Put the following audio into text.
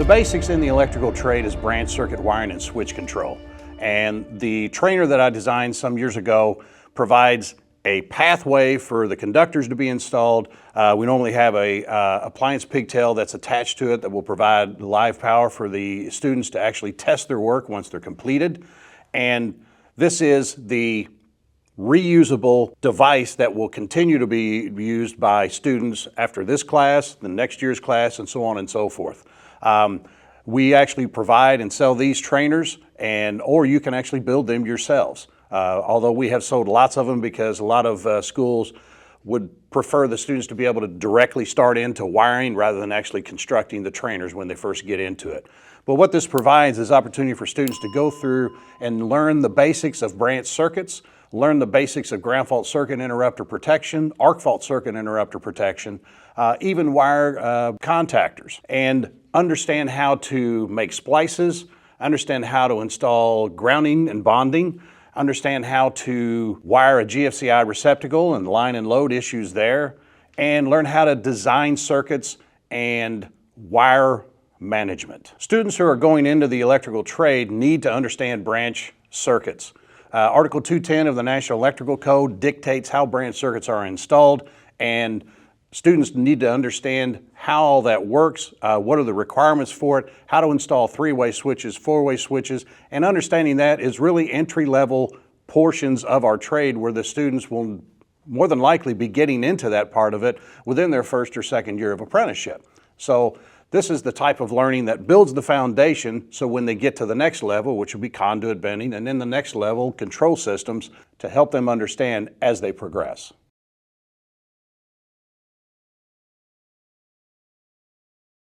The basics in the electrical trade is branch circuit wiring and switch control. And the trainer that I designed some years ago provides a pathway for the conductors to be installed. We normally have a appliance pigtail that's attached to it that will provide live power for the students to actually test their work once they're completed. And this is the reusable device that will continue to be used by students after this class, the next year's class, and so on and so forth. We actually provide and sell these trainers, or you can actually build them yourselves. Although we have sold lots of them because a lot of schools would prefer the students to be able to directly start into wiring rather than actually constructing the trainers when they first get into it. But what this provides is opportunity for students to go through and learn the basics of branch circuits, learn the basics of ground fault circuit interrupter protection, arc fault circuit interrupter protection, even wire contactors, and understand how to make splices, understand how to install grounding and bonding, understand how to wire a GFCI receptacle and line and load issues there, and learn how to design circuits and wire management. Students who are going into the electrical trade need to understand branch circuits. Article 210 of the National Electrical Code dictates how branch circuits are installed, and students need to understand how all that works, what are the requirements for it, how to install three-way switches, four-way switches, and understanding that is really entry-level portions of our trade where the students will more than likely be getting into that part of it within their first or second year of apprenticeship. So this is the type of learning that builds the foundation so when they get to the next level, which will be conduit bending, and then the next level, control systems, to help them understand as they progress.